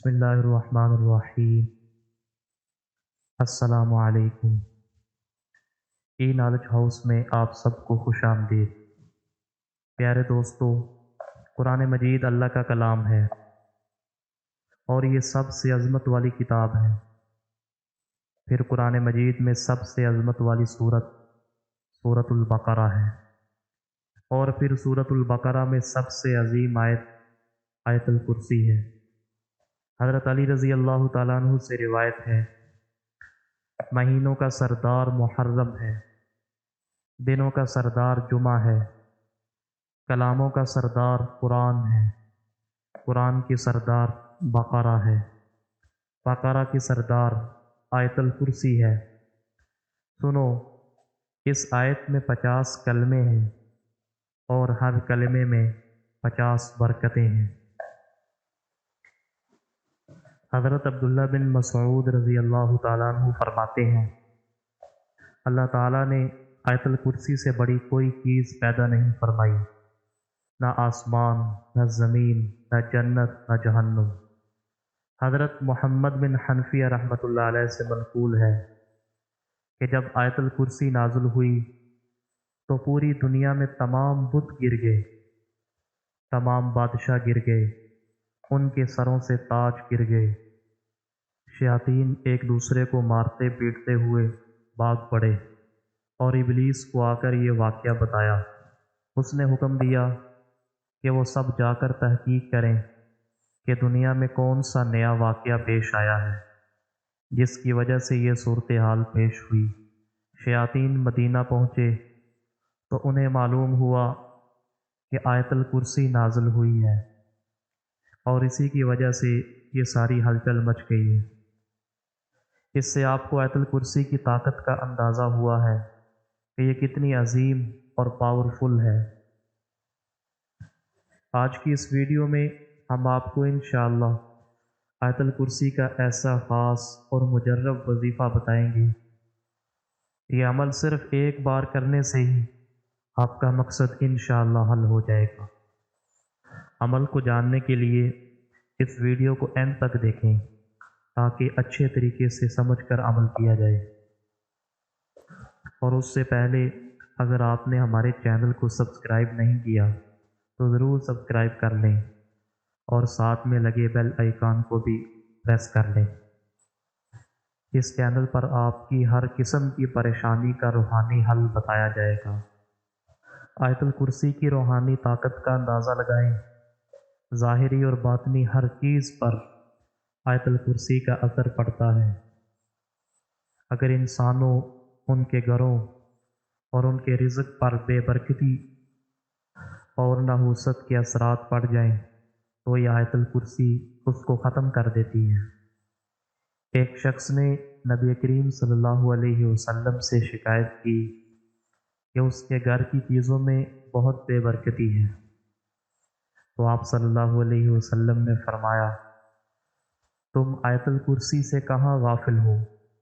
बिस्मिल्लाहिर्रहमानिर्रहीम। अस्सलामु अलैकुम। ई नॉलेज हाउस में आप सबको खुश आमदीद। प्यारे दोस्तों, कुरान मजीद अल्लाह का कलाम है और ये सबसे अज़मत वाली किताब है। फिर कुरान मजीद में सबसे अज़मत वाली सूरत सूरतुल बकरा है और फिर सूरतुल बकरा में सबसे अजीम आयत आयतुल कुर्सी है। हज़रत अली रज़ी अल्लाह तआला अन्हु से रिवायत है, महीनों का सरदार मुहर्रम है, दिनों का सरदार जुमा है, कलामों का सरदार कुरान है, कुरान की सरदार बकरा है, बकरा की सरदार आयतुल कुर्सी है। सुनो, इस आयत में 50 कलमे हैं और हर कलमे में 50 बरकतें हैं। हज़रत अब्दुल्ला बिन मसऊद रज़ी अल्लाह तआला अन्हु फरमाते हैं, अल्लाह ताला ने आयतुल कुर्सी से बड़ी कोई चीज़ पैदा नहीं फरमाई, न आसमान, न ज़मीन, न जन्नत, न जहन्नुम। हज़रत मोहम्मद बिन हनफिया रहमतुल्लाह अलैह से मनक़ूल है कि जब आयतुल कुर्सी नाज़िल हुई तो पूरी दुनिया में तमाम बुत गिर गए, तमाम बादशाह गिर गए, उनके सरों से ताज गिर गए। शयातीन एक दूसरे को मारते पीटते हुए भाग पड़े और इबलीस को आकर ये वाक़या बताया। उसने हुक्म दिया कि वो सब जाकर तहकीक करें कि दुनिया में कौन सा नया वाक़या पेश आया है जिसकी वजह से ये सूरत हाल पेश हुई। शयातीन मदीना पहुँचे तो उन्हें मालूम हुआ कि आयतुल कुर्सी नाज़िल हुई है और इसी की वजह से ये सारी हलचल मच गई है। इससे आपको आयतुल कुर्सी की ताकत का अंदाज़ा हुआ है कि ये कितनी अजीम और पावरफुल है। आज की इस वीडियो में हम आपको इंशाअल्लाह आयतुल कुर्सी का ऐसा ख़ास और मुजर्रब वजीफ़ा बताएंगे। ये अमल सिर्फ़ एक बार करने से ही आपका मकसद इंशाअल्लाह हल हो जाएगा। अमल को जानने के लिए इस वीडियो को एंड तक देखें ताकि अच्छे तरीके से समझकर अमल किया जाए। और उससे पहले अगर आपने हमारे चैनल को सब्सक्राइब नहीं किया तो ज़रूर सब्सक्राइब कर लें और साथ में लगे बेल आइकन को भी प्रेस कर लें। इस चैनल पर आपकी हर किस्म की परेशानी का रूहानी हल बताया जाएगा। आयतुल कुर्सी की रूहानी ताकत का अंदाज़ा लगाएं। ज़ाहिरी और बातनी हर चीज़ पर आयतुल कुर्सी का असर पड़ता है। अगर इंसानों, उनके घरों और उनके रिज़्क़ पर बेबरकती और नहूसत के असरात पड़ जाएं तो यह आयतुल कुर्सी उसको ख़त्म कर देती है। एक शख्स ने नबी करीम सल्लल्लाहु अलैहि वसल्लम से शिकायत की कि उसके घर की चीज़ों में बहुत बेबरकती है, तो आप सल्लल्लाहु अलैहि वसल्लम ने फरमाया, तुम आयतुल कुर्सी से कहाँ गाफिल हो,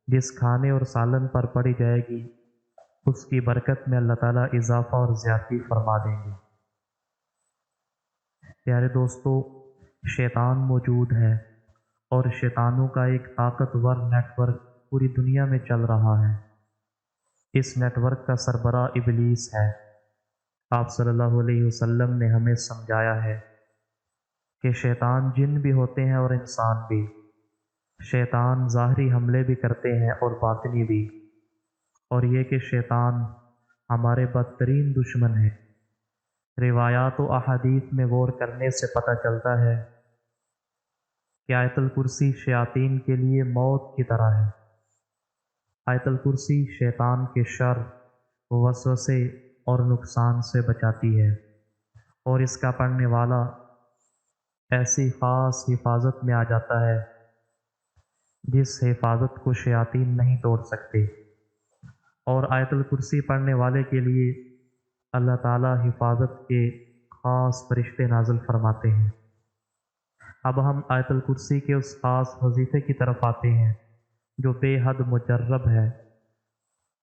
जिस खाने और सालन पर पड़ी जाएगी उसकी बरकत में अल्लाह ताला इजाफ़ा और ज़्यादती फरमा देंगे। प्यारे दोस्तों, शैतान मौजूद है और शैतानों का एक ताकतवर नेटवर्क पूरी दुनिया में चल रहा है। इस नेटवर्क का सरबराह इबलीस है। आप सल्लल्लाहु अलैहि वसल्लम ने हमें समझाया है कि शैतान जिन भी होते हैं और इंसान भी। शैतान ज़ाहरी हमले भी करते हैं और बातिनी भी, और ये कि शैतान हमारे बदतरीन दुश्मन है। रिवायात व अहादीस में गौर करने से पता चलता है कि आयतुल कुर्सी शयातीन के लिए मौत की तरह है। आयतुल कुर्सी शैतान के शर, वसवसे और नुकसान से बचाती है और इसका पढ़ने वाला ऐसी ख़ास हिफाजत में आ जाता है जिस हिफाजत को शयातीन नहीं तोड़ सकते। और आयतुल कुर्सी पढ़ने वाले के लिए अल्लाह ताला हिफाजत के ख़ास फरिश्ते नाज़िल फरमाते हैं। अब हम आयतुल कुर्सी के उस ख़ास वजीफ़े की तरफ आते हैं जो बेहद मुजर्रब है।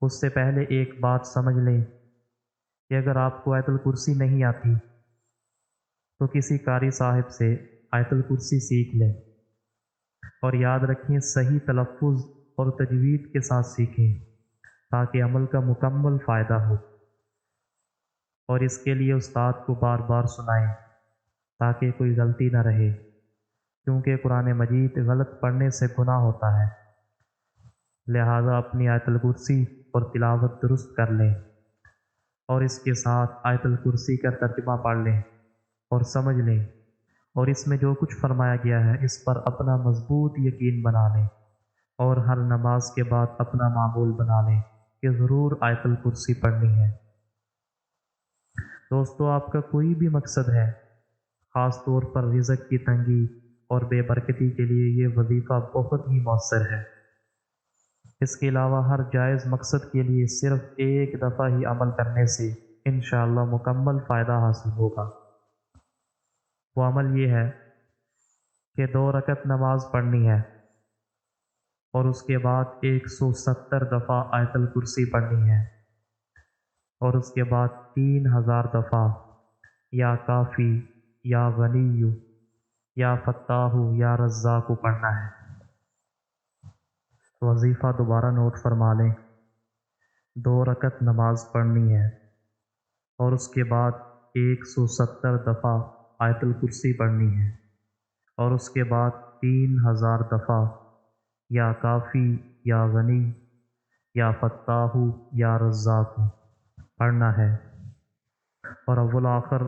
उससे पहले एक बात समझ लें कि अगर आपको आयतुल कुर्सी नहीं आती तो किसी कारी साहिब से आयतुल कुर्सी सीख लें। اور یاد رکھیں صحیح تلفظ اور تجوید کے ساتھ سیکھیں تاکہ عمل کا مکمل فائدہ ہو، اور اس کے لیے استاد کو بار بار سنائیں تاکہ کوئی غلطی نہ رہے، کیونکہ قرآن مجید غلط پڑھنے سے گناہ ہوتا ہے۔ لہذا اپنی آیت الکرسی اور تلاوت درست کر لیں، اور اس کے ساتھ آیت الکرسی کا ترجمہ پڑھ لیں اور سمجھ لیں، اور اس میں جو کچھ فرمایا گیا ہے اس پر اپنا مضبوط یقین بنا لیں، اور ہر نماز کے بعد اپنا معمول بنا لیں کہ ضرور آیت الکرسی پڑھنی ہے۔ دوستو، آپ کا کوئی بھی مقصد ہے، خاص طور پر رزق کی تنگی اور بے برکتی کے لیے یہ وظیفہ بہت ہی مؤثر ہے۔ اس کے علاوہ ہر جائز مقصد کے لیے صرف ایک دفعہ ہی عمل کرنے سے انشاءاللہ مکمل فائدہ حاصل ہوگا۔ وہ عمل یہ ہے کہ 2 رکعت نماز پڑھنی ہے اور اس کے بعد 170 دفعہ آیت الکرسی پڑھنی ہے، اور اس کے بعد 3000 دفعہ یا کافی یا غنی یا فتاح یا رزاق پڑھنا ہے۔ وظیفہ دوبارہ نوٹ فرما لیں، 2 رکعت نماز پڑھنی ہے اور اس کے بعد 170 دفعہ آیت الکرسی پڑھنی ہے، اور اس کے بعد 3000 دفعہ یا کافی یا غنی یا فتاح یا رزاق پڑھنا ہے، اور اول آخر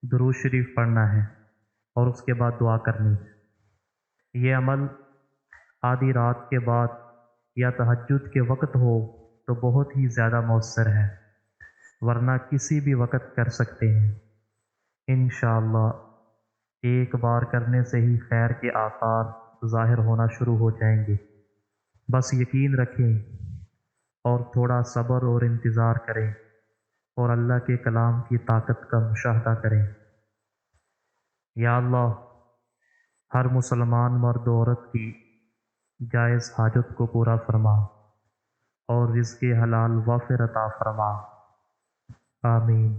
درود شریف پڑھنا ہے، اور اس کے بعد دعا کرنی ہے۔ یہ عمل آدھی رات کے بعد یا تہجد کے وقت ہو تو بہت ہی زیادہ مؤثر ہے، ورنہ کسی بھی وقت کر سکتے ہیں۔ انشاءاللہ ایک بار کرنے سے ہی خیر کے آثار ظاہر ہونا شروع ہو جائیں گے۔ بس یقین رکھیں اور تھوڑا صبر اور انتظار کریں، اور اللہ کے کلام کی طاقت کا مشاہدہ کریں۔ یا اللہ، ہر مسلمان مرد و عورت کی جائز حاجت کو پورا فرما اور رزق حلال وافر عطا فرما، آمین۔